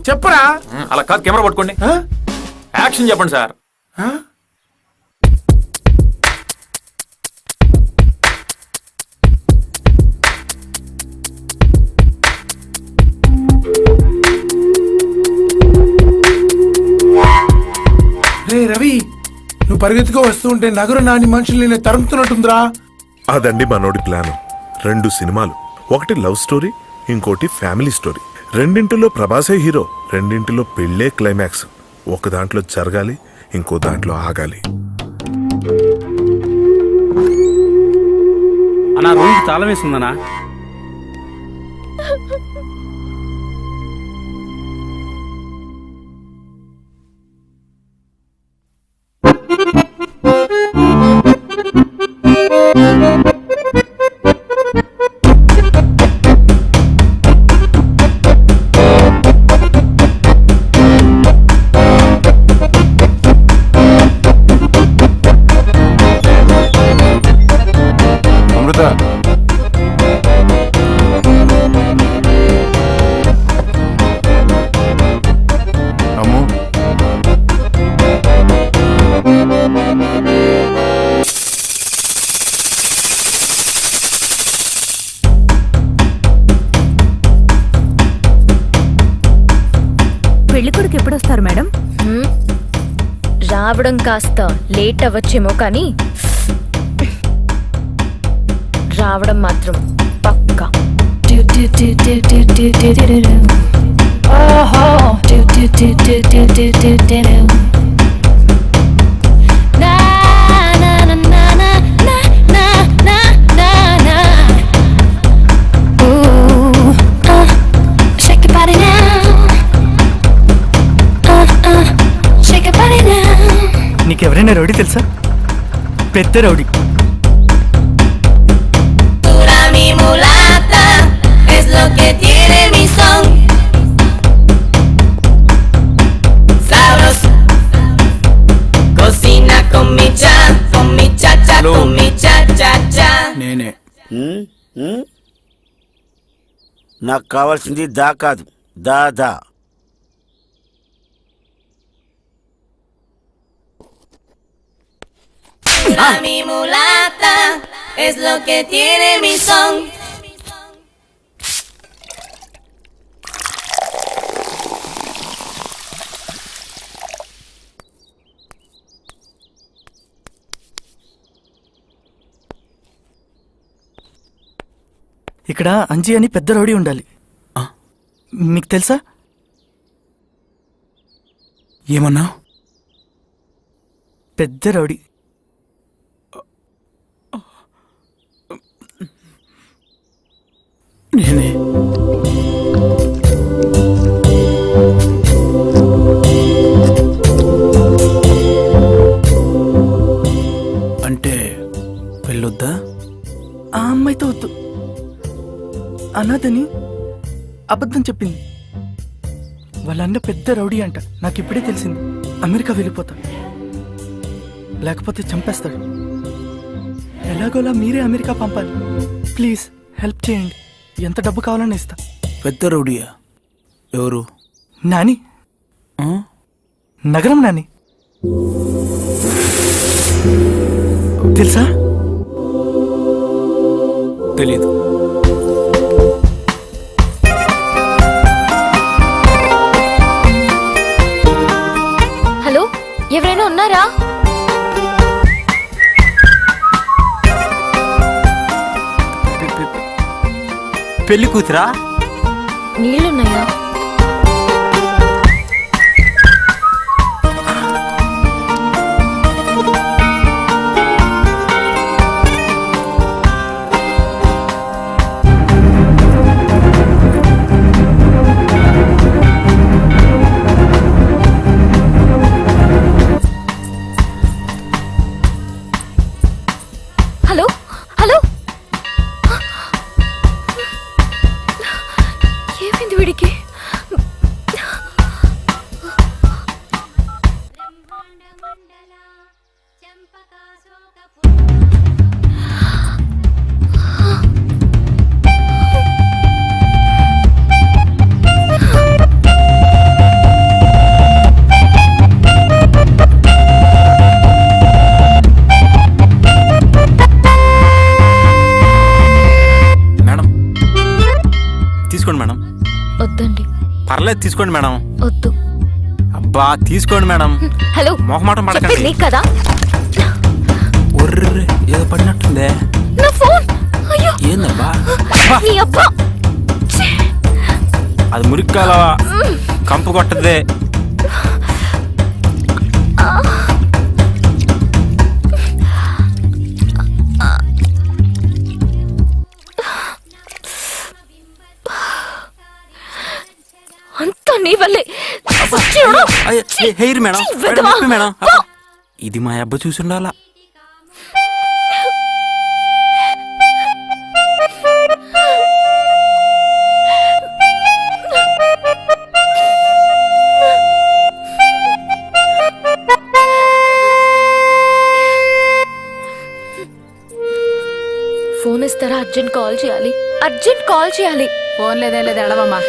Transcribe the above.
చెప్పరా. అలా కాదు, కెమెరా పట్టుకోండి, యాక్షన్ చెప్పండి సార్. రే రవి, నువ్వు పరిగెత్తుకో వస్తూ ఉంటే నగరు నాని మనుషుల్ని నేను తరుముతున్నట్టుందిరా. అదండి మనోడి ప్లాన్. 2 సినిమాలు, ఒకటి లవ్ స్టోరీ, ఇంకోటి ఫ్యామిలీ స్టోరీ. రెండింటిలో ప్రభాసే హీరో, రెండింటిలో పెళ్ళే క్లైమాక్స్. ఒక దాంట్లో జరగాలి, ఇంకో దాంట్లో ఆగాలి. అన్నా రూమ్కి తాళం వేస్తుందనా? అమృత, అమ్ము, పెళ్లి కొడుకు ఎప్పుడు వస్తారు మేడం? రావడం కాస్త లేట్ అవ్వచ్చేమో కానీ రావడం మాత్రం పక్కా. నీకెవరైనా రౌడీ తెలుసా? పెద్ద రౌడీ. నేనే. నాకు కావాల్సింది దా కాదు, దాదా. Mi mulata es lo que tiene mi son. ఇక్కడ అంజీ అని పెద్ద రౌడీ ఉండాలి. మీకు తెలుసా? ఏమన్నా? పెద్ద రౌడీ. నేనే. అంటే వెళ్ళొద్దా? ఆ అమ్మాయితో వద్దు. అనాథని అబద్ధం చెప్పింది. వాళ్ళన్న పెద్ద రౌడీ అంట. నాకు ఇప్పుడే తెలిసింది. అమెరికా వెళ్ళిపోతా, లేకపోతే చంపేస్తాడు. ఎలాగోలా మీరే అమెరికా పంపాలి. ప్లీజ్ హెల్ప్ చేయండి. ఎంత డబ్బు కావాలని ఇస్తా. పెద్ద రౌడీయా? ఎవరు? నాని, నగరం నాని. తెలుసా? తెలీదు. హలో, ఎవరైనా ఉన్నారా? పెళ్లి కూతురా? నీళ్లున్నాయా? హలో హలో, ఏమైంది వీడికి? పర్లేదు తీసుకోండి మేడం. వద్దు. అబ్బా తీసుకోండి మేడం. హలో, మొహమాటం చెప్పేది పడకండి. నీకు కదా. ఒర్రే ఏదో పడినట్టుందే. నా ఫోన్. అయ్యో, ఏందబ్బా నీ అబ్బా. అది మురిక్కాల కంపు కొట్టదే. అంతా నీ వల్లే. సచ్చినోడా. హెయిర్ మేడం ఛీ, వెధవా. నొప్పి మేడం. పో. ఇది మా అబ్బా చూసుండాలా. ఫోన్ ఇస్తారా? అర్జెంట్ కాల్ చేయాలి. అర్జెంట్ కాల్ చేయాలి. ఫోన్ లేదే లేదు ఎడవమ్మా.